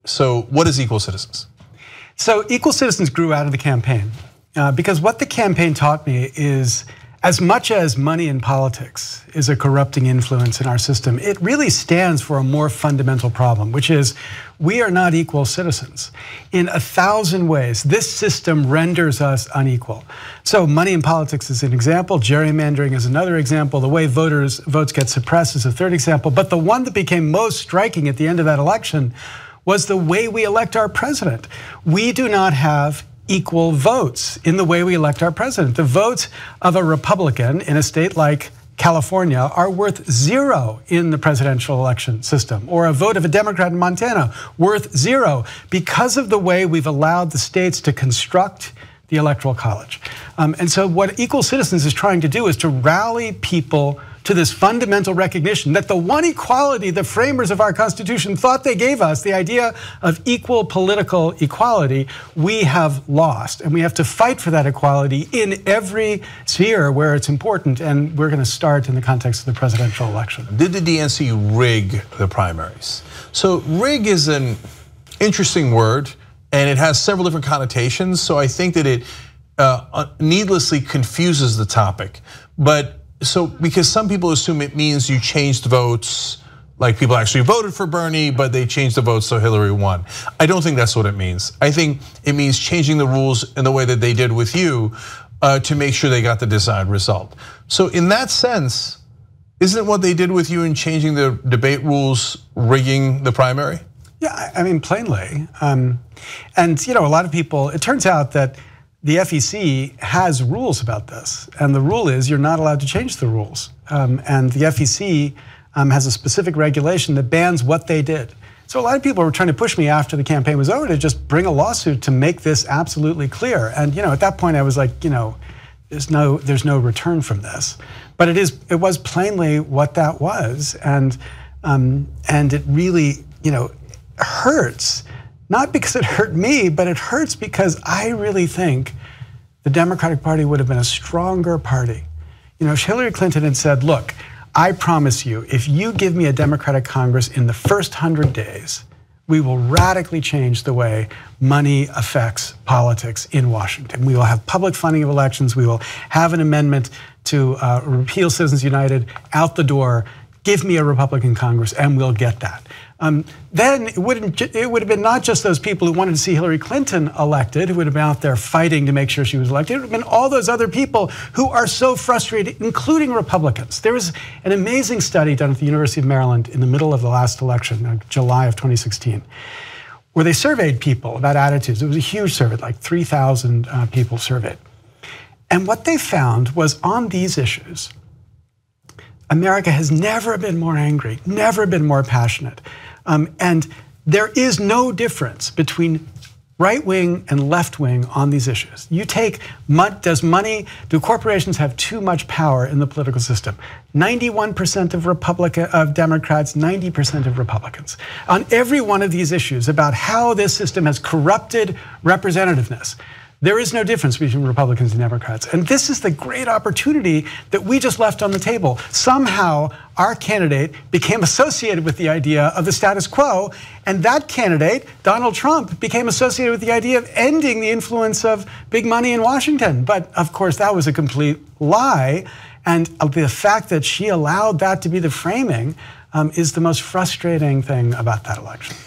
So what is Equal Citizens? So Equal Citizens grew out of the campaign because what the campaign taught me is, as much as money in politics is a corrupting influence in our system, it really stands for a more fundamental problem, which is we are not equal citizens. In 1,000 ways, this system renders us unequal. So money in politics is an example, gerrymandering is another example, the way votes get suppressed is a third example, but the one that became most striking at the end of that election was the way we elect our president. We do not have equal votes in the way we elect our president. The votes of a Republican in a state like California are worth 0 in the presidential election system, or a vote of a Democrat in Montana worth 0 because of the way we've allowed the states to construct the Electoral College. And so what Equal Citizens is trying to do is to rally people to this fundamental recognition that the one equality the framers of our Constitution thought they gave us, the idea of equal political equality, we have lost. And we have to fight for that equality in every sphere where it's important. And we're going to start in the context of the presidential election. Did the DNC rig the primaries? So rig is an interesting word, and it has several different connotations. So I think that it needlessly confuses the topic. But so, because some people assume it means you changed votes, like people actually voted for Bernie, but they changed the votes so Hillary won. I don't think that's what it means. I think it means changing the rules in the way that they did with you to make sure they got the desired result. So in that sense, isn't what they did with you in changing the debate rules rigging the primary? Yeah, I mean, plainly. And a lot of people, it turns out that the FEC has rules about this, and the rule is you're not allowed to change the rules. And the FEC has a specific regulation that bans what they did. So a lot of people were trying to push me after the campaign was over to just bring a lawsuit to make this absolutely clear. And at that point I was like, there's no return from this. But it was plainly what that was, and it really hurts. Not because it hurt me, but it hurts because I really think the Democratic Party would have been a stronger party. If Hillary Clinton had said, look, I promise you, if you give me a Democratic Congress in the first 100 days, we will radically change the way money affects politics in Washington. We will have public funding of elections. We will have an amendment to repeal Citizens United out the door. Give me a Republican Congress and we'll get that. Then it would have been not just those people who wanted to see Hillary Clinton elected, who would have been out there fighting to make sure she was elected. It would have been all those other people who are so frustrated, including Republicans. There was an amazing study done at the University of Maryland in the middle of the last election, July of 2016, where they surveyed people about attitudes. It was a huge survey, like 3,000 people surveyed. And what they found was on these issues, America has never been more angry, never been more passionate. And there is no difference between right wing and left wing on these issues. You take, do corporations have too much power in the political system? 91% of Democrats, 90% of Republicans. On every one of these issues about how this system has corrupted representativeness, there is no difference between Republicans and Democrats. And this is the great opportunity that we just left on the table. Somehow, our candidate became associated with the idea of the status quo, and that candidate, Donald Trump, became associated with the idea of ending the influence of big money in Washington. But of course, that was a complete lie. And the fact that she allowed that to be the framing is the most frustrating thing about that election.